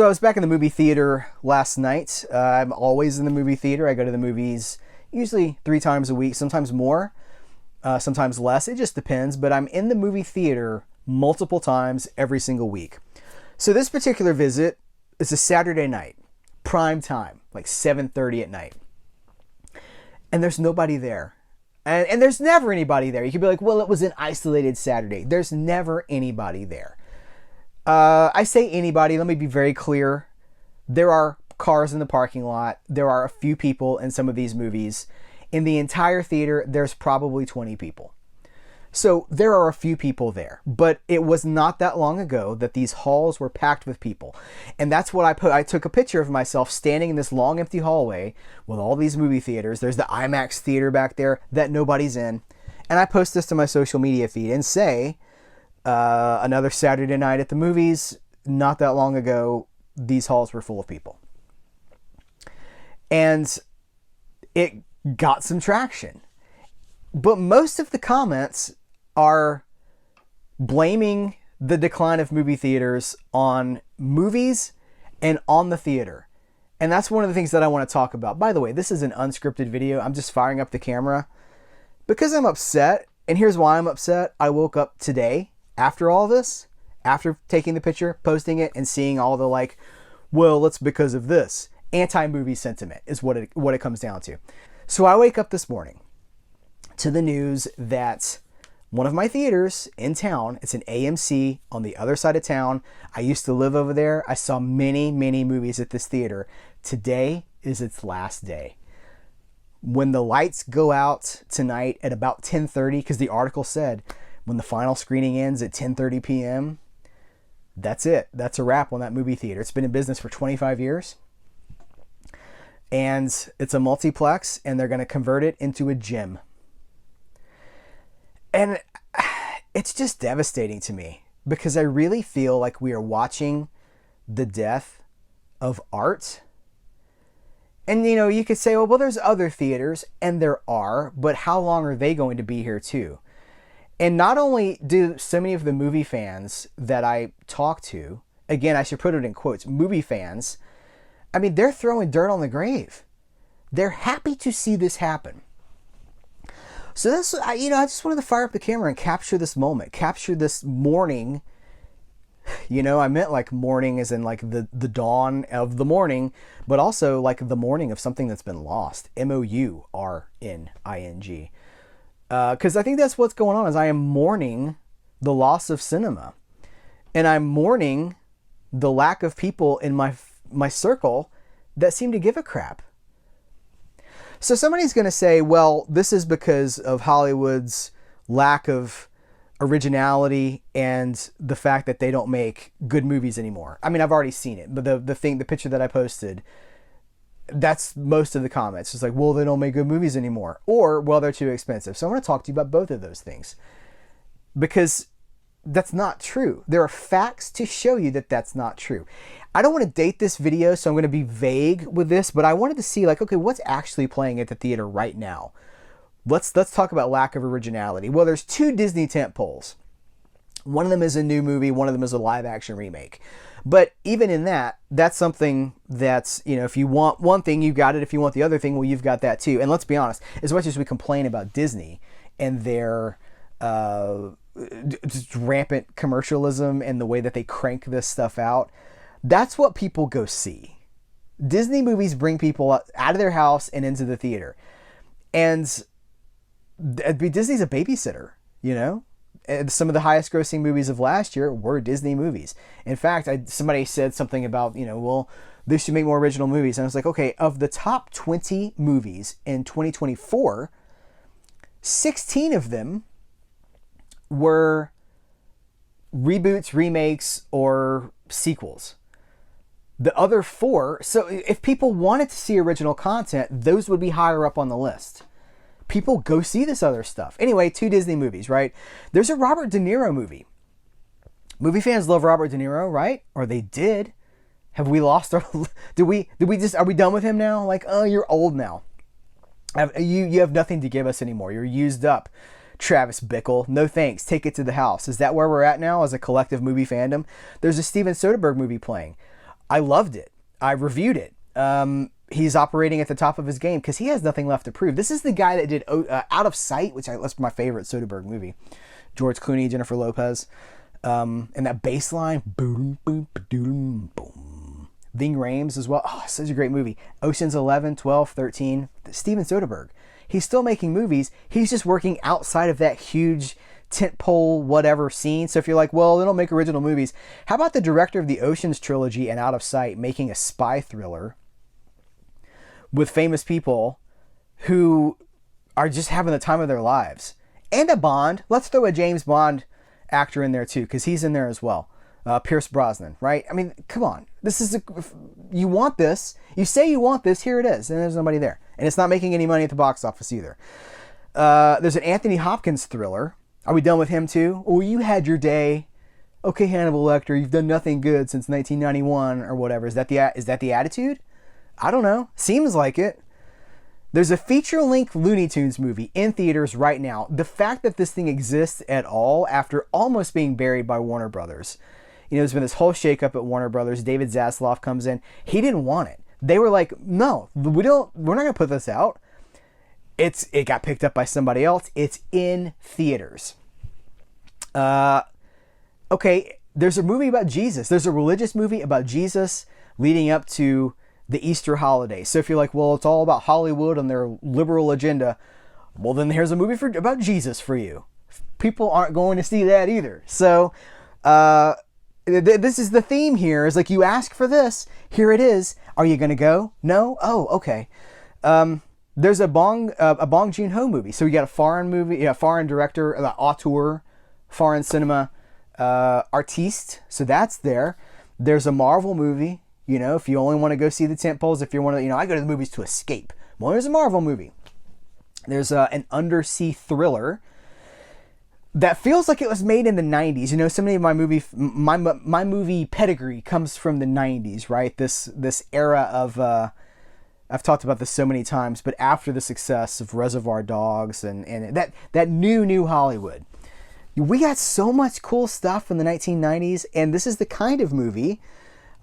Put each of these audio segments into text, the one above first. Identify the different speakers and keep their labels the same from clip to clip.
Speaker 1: So I was back in the movie theater last night. I'm always in the movie theater. I go to the movies usually 3 times a week, sometimes more, sometimes less. It just depends. But I'm in the movie theater multiple times every single week. So this particular visit is a Saturday night, prime time, like 7:30 at night. And there's nobody there. And there's never anybody there. You could be like, well, it was an isolated Saturday. There's never anybody there. I say anybody, let me be very clear. There are cars in the parking lot. There are a few people in some of these movies. In the entire theater, there's probably 20 people. So there are a few people there, but it was not that long ago that these halls were packed with people. And that's what I took a picture of myself standing in this long empty hallway with all these movie theaters. There's the IMAX theater back there that nobody's in. And I post this to my social media feed and say, another Saturday night at the movies, not that long ago, these halls were full of people. And it got some traction. But most of the comments are blaming the decline of movie theaters on movies and on the theater. And that's one of the things that I want to talk about. By the way, this is an unscripted video. I'm just firing up the camera because I'm upset. And here's why I'm upset. I woke up today after all this, after taking the picture, posting it, and seeing all the like, well, it's because of this. Anti-movie sentiment is what it comes down to. So I wake up this morning to the news that one of my theaters in town, it's an AMC on the other side of town. I used to live over there. I saw many, many movies at this theater. Today is its last day. When the lights go out tonight at about 10:30, because the article said when the final screening ends at 10:30 p.m., that's it. That's a wrap on that movie theater. It's been in business for 25 years. And it's a multiplex, and they're going to convert it into a gym. And it's just devastating to me because I really feel like we are watching the death of art. And, you know, you could say, oh, well, there's other theaters, and there are, but how long are they going to be here too? And not only do so many of the movie fans that I talk to, again, I should put it in quotes, movie fans, I mean, they're throwing dirt on the grave. They're happy to see this happen. So that's, I just wanted to fire up the camera and capture this moment, capture this morning. I meant like morning as in like the dawn of the morning, but also like the morning of something that's been lost. MOURNING. Because I think that's what's going on is I am mourning the loss of cinema. And I'm mourning the lack of people in my circle that seem to give a crap. So somebody's going to say, well, this is because of Hollywood's lack of originality and the fact that they don't make good movies anymore. I mean, I've already seen it, but the picture that I posted, that's most of the comments. It's like, well, they don't make good movies anymore, or, well, they're too expensive. So I want to talk to you about both of those things because that's not true. There are facts to show you that that's not true. I don't want to date this video, so I'm going to be vague with this, but I wanted to see like, okay, what's actually playing at the theater right now? Let's talk about lack of originality. Well, there's 2 Disney tentpoles. One of them is a new movie. One of them is a live action remake. But even in that, that's something that's, if you want one thing, you got it. If you want the other thing, well, you've got that too. And let's be honest, as much as we complain about Disney and their just rampant commercialism and the way that they crank this stuff out, that's what people go see. Disney movies bring people out of their house and into the theater. And Disney's a babysitter, And some of the highest grossing movies of last year were Disney movies. In fact, somebody said something about, well, they should make more original movies. And I was like, okay, of the top 20 movies in 2024, 16 of them were reboots, remakes, or sequels. The other 4, so if people wanted to see original content, those would be higher up on the list. People go see this other stuff. Anyway, 2 Disney movies, right? There's a Robert De Niro movie. Movie fans love Robert De Niro, right? Or they did. Have we lost our... are we done with him now? Like, oh, you're old now. You have nothing to give us anymore. You're used up. Travis Bickle, no thanks. Take it to the house. Is that where we're at now as a collective movie fandom? There's a Steven Soderbergh movie playing. I loved it. I reviewed it. He's operating at the top of his game because he has nothing left to prove. This is the guy that did Out of Sight, that's my favorite Soderbergh movie. George Clooney, Jennifer Lopez, and that bass line, boom, boom, boom, boom. Ving Rhames as well. Oh, such a great movie. Ocean's 11, 12, 13. Steven Soderbergh. He's still making movies. He's just working outside of that huge tentpole whatever scene. So if you're like, well, they don't make original movies. How about the director of the Ocean's trilogy and Out of Sight making a spy thriller with famous people who are just having the time of their lives? And a Bond. Let's throw a James Bond actor in there too, because he's in there as well. Pierce Brosnan, right? I mean, come on. You want this. You say you want this, here it is. And there's nobody there. And it's not making any money at the box office either. There's an Anthony Hopkins thriller. Are we done with him too? Oh, you had your day. Okay, Hannibal Lecter, you've done nothing good since 1991 or whatever. Is that the attitude? I don't know. Seems like it. There's a feature-length Looney Tunes movie in theaters right now. The fact that this thing exists at all after almost being buried by Warner Brothers. You know, there's been this whole shakeup at Warner Brothers. David Zaslav comes in. He didn't want it. They were like, no, we're not going to put this out. It got picked up by somebody else. It's in theaters. Okay, there's a movie about Jesus. There's a religious movie about Jesus leading up to the Easter holiday. So if you're like, well, it's all about Hollywood and their liberal agenda, well, then here's a movie about Jesus for you. People aren't going to see that either. So this is the theme here. Is like, you ask for this, here it is. Are you going to go? No? Oh, okay. There's a Bong Joon-ho movie. So we got a foreign movie, foreign director, auteur, foreign cinema artiste. So that's there. There's a Marvel movie. You know, if you only want to go see the tentpoles, if you want to, I go to the movies to escape. Well, there's a Marvel movie. There's an undersea thriller that feels like it was made in the 90s. You know, so many of my movie pedigree comes from the 90s, right? This era of, I've talked about this so many times, but after the success of Reservoir Dogs and that new Hollywood, we got so much cool stuff in the 1990s, and this is the kind of movie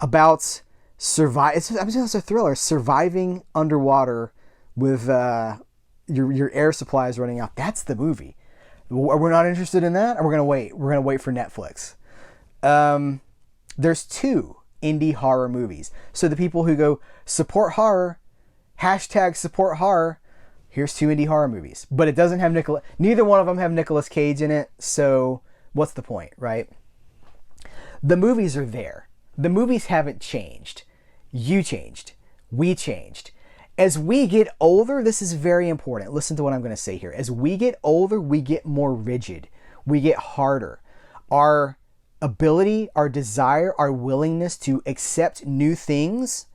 Speaker 1: about it's a thriller, surviving underwater with your air supplies running out. That's the movie. We're not interested in that, or we're gonna wait. We're gonna wait for Netflix. There's 2 indie horror movies. So the people who go support horror, #support horror. Here's 2 indie horror movies, but it doesn't have neither one of them have Nicolas Cage in it. So what's the point, right? The movies are there. The movies haven't changed. You changed. We changed. As we get older, this is very important. Listen to what I'm going to say here. As we get older, we get more rigid. We get harder. Our ability, our desire, our willingness to accept new things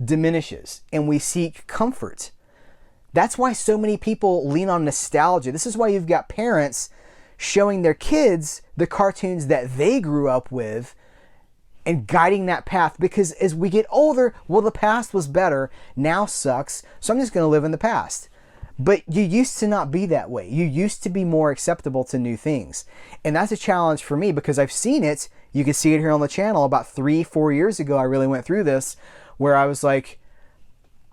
Speaker 1: diminishes, and we seek comfort. That's why so many people lean on nostalgia. This is why you've got parents showing their kids the cartoons that they grew up with and guiding that path, because as we get older, well, the past was better, now sucks, so I'm just going to live in the past. But you used to not be that way. You used to be more acceptable to new things. And that's a challenge for me, because I've seen it. You can see it here on the channel. About 3-4 years ago, I really went through this, where I was like,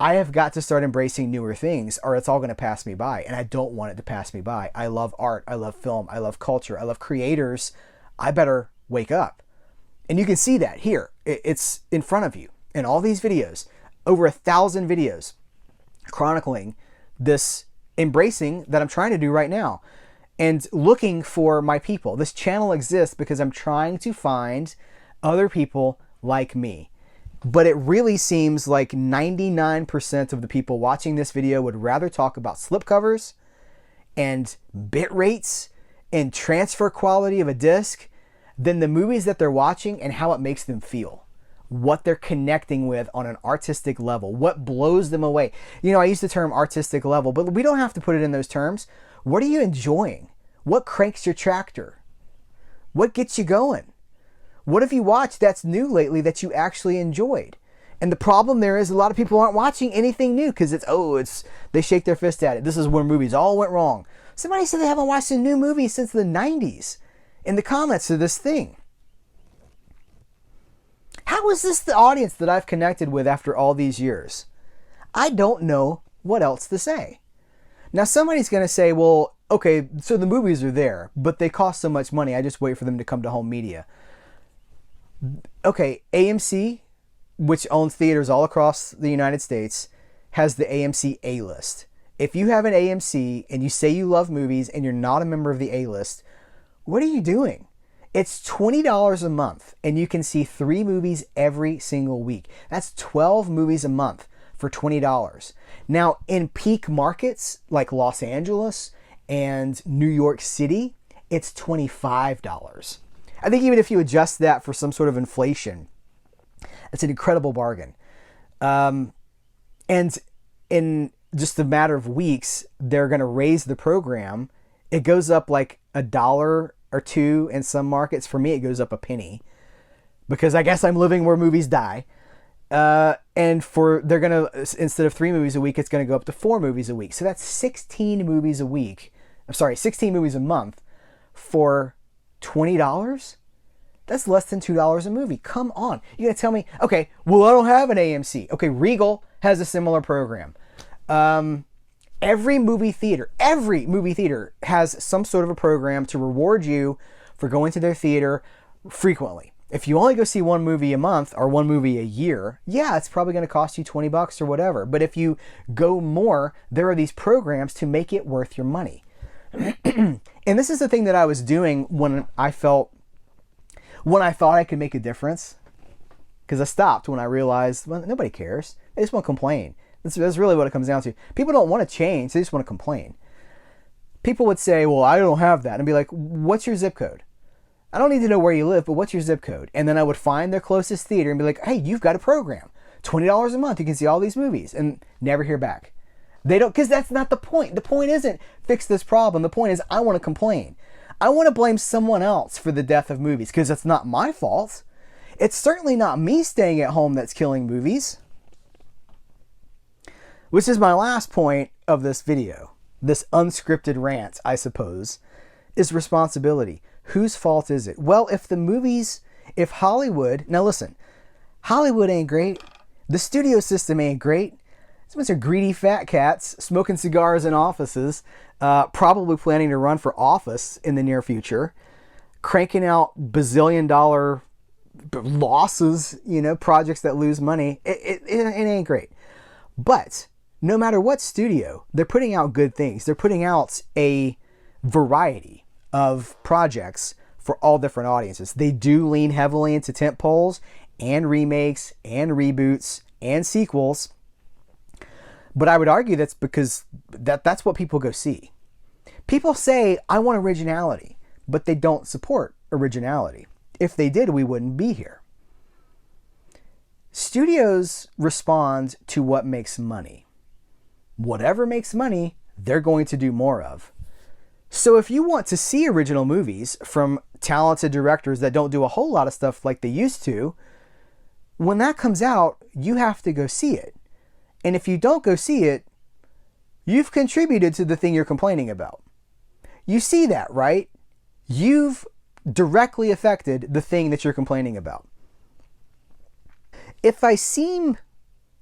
Speaker 1: I have got to start embracing newer things, or it's all going to pass me by. And I don't want it to pass me by. I love art. I love film. I love culture. I love creators. I better wake up. And you can see that here. It's in front of you in all these videos. Over 1,000 videos chronicling this embracing that I'm trying to do right now and looking for my people. This channel exists because I'm trying to find other people like me. But it really seems like 99% of the people watching this video would rather talk about slipcovers and bit rates and transfer quality of a disc than the movies that they're watching and how it makes them feel. What they're connecting with on an artistic level. What blows them away. You know, I use the term artistic level, but we don't have to put it in those terms. What are you enjoying? What cranks your tractor? What gets you going? What have you watched that's new lately that you actually enjoyed? And the problem there is a lot of people aren't watching anything new because they shake their fist at it. This is where movies all went wrong. Somebody said they haven't watched a new movie since the 90s in the comments of this thing. How is this the audience that I've connected with after all these years? I don't know what else to say. Now somebody's going to say, well, okay, so the movies are there, but they cost so much money, I just wait for them to come to home media. Okay, AMC, which owns theaters all across the United States, has the AMC A-list. If you have an AMC and you say you love movies and you're not a member of the A-list, what are you doing? It's $20 a month and you can see 3 movies every single week. That's 12 movies a month for $20. Now, in peak markets like Los Angeles and New York City, it's $25. I think even if you adjust that for some sort of inflation, it's an incredible bargain. And in just a matter of weeks, they're going to raise the program. It goes up like $1 or $2 in some markets. For me, it goes up a penny because I guess I'm living where movies die. And they're going to, instead of 3 movies a week, it's going to go up to 4 movies a week. So that's 16 movies a week. I'm sorry, 16 movies a month for $20? That's less than $2 a movie. Come on. You're going to tell me, okay, well, I don't have an AMC. Okay, Regal has a similar program. Every movie theater has some sort of a program to reward you for going to their theater frequently. If you only go see 1 movie a month or 1 movie a year, yeah, it's probably going to cost you $20 or whatever. But if you go more, there are these programs to make it worth your money. And this is the thing that I was doing when I thought I could make a difference. Because I stopped when I realized, well, nobody cares. They just want to complain. That's really what it comes down to. People don't want to change. They just want to complain. People would say, well, I don't have that. And be like, what's your zip code? I don't need to know where you live, but what's your zip code? And then I would find their closest theater and be like, hey, you've got a program. $20 a month. You can see all these movies. And never hear back. They don't, because that's not the point. The point isn't fix this problem. The point is I want to complain. I want to blame someone else for the death of movies because it's not my fault. It's certainly not me staying at home that's killing movies. Which is my last point of this video. This unscripted rant, I suppose, is responsibility. Whose fault is it? Well, if Hollywood, now listen, Hollywood ain't great. The studio system ain't great. It's a bunch of greedy fat cats smoking cigars in offices, probably planning to run for office in the near future, cranking out bazillion-dollar losses, projects that lose money. It ain't great. But no matter what studio, they're putting out good things. They're putting out a variety of projects for all different audiences. They do lean heavily into tentpoles and remakes and reboots and sequels. But I would argue that's because that's what people go see. People say, I want originality, but they don't support originality. If they did, we wouldn't be here. Studios respond to what makes money. Whatever makes money, they're going to do more of. So if you want to see original movies from talented directors that don't do a whole lot of stuff like they used to, when that comes out, you have to go see it. And if you don't go see it, you've contributed to the thing you're complaining about. You see that, right? You've directly affected the thing that you're complaining about. If I seem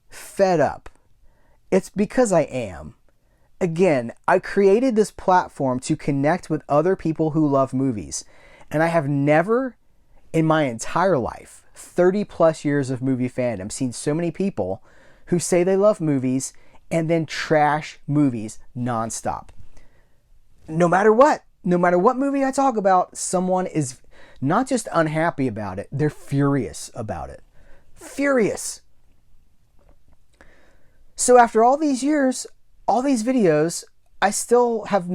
Speaker 1: fed up, it's because I am. Again, I created this platform to connect with other people who love movies. And I have never, in my entire life, 30 plus years of movie fandom, seen so many people who say they love movies and then trash movies nonstop. No matter what movie I talk about, someone is not just unhappy about it, they're furious about it. Furious. So after all these years, all these videos, I still have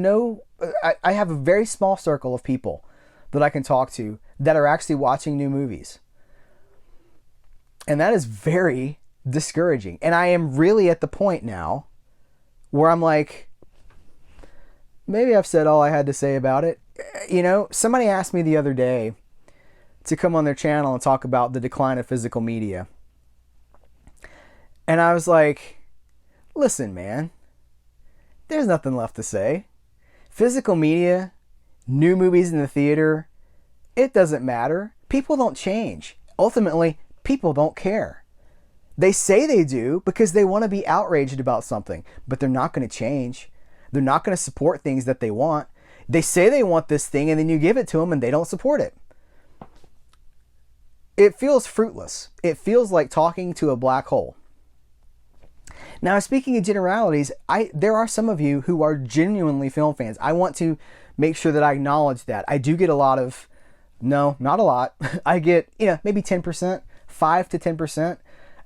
Speaker 1: I have a very small circle of people that I can talk to that are actually watching new movies. And that is very discouraging. And I am really at the point now where I'm like, maybe I've said all I had to say about it. Somebody asked me the other day to come on their channel and talk about the decline of physical media. And I was like, listen, man, there's nothing left to say. Physical media, new movies in the theater, it doesn't matter. People don't change. Ultimately, people don't care. They say they do because they want to be outraged about something, but they're not going to change. They're not going to support things that they want. They say they want this thing, and then you give it to them and they don't support it. It feels fruitless. It feels like talking to a black hole. Now, speaking of generalities, there are some of you who are genuinely film fans. I want to make sure that I acknowledge that. I do get a lot of, no, not a lot. I get, maybe 10%, 5 to 10%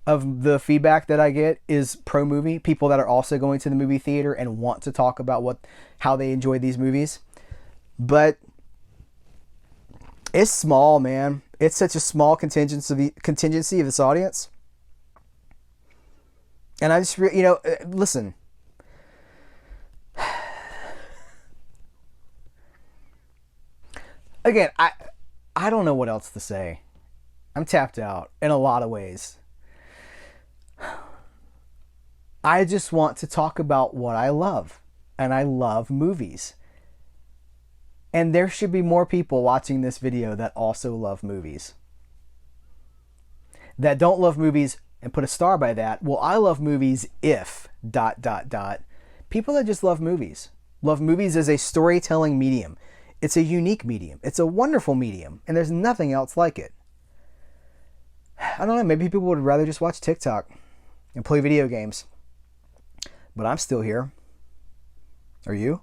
Speaker 1: of the feedback that I get is pro movie. People that are also going to the movie theater and want to talk about how they enjoy these movies. But it's small, man. It's such a small contingency of this audience. And I just, listen. Again, I don't know what else to say. I'm tapped out in a lot of ways. I just want to talk about what I love. And I love movies. And there should be more people watching this video that also love movies. That don't love movies and put a star by that. Well, I love movies if ... People that just love movies. Love movies as a storytelling medium. It's a unique medium. It's a wonderful medium. And there's nothing else like it. I don't know. Maybe people would rather just watch TikTok and play video games. But I'm still here. Are you?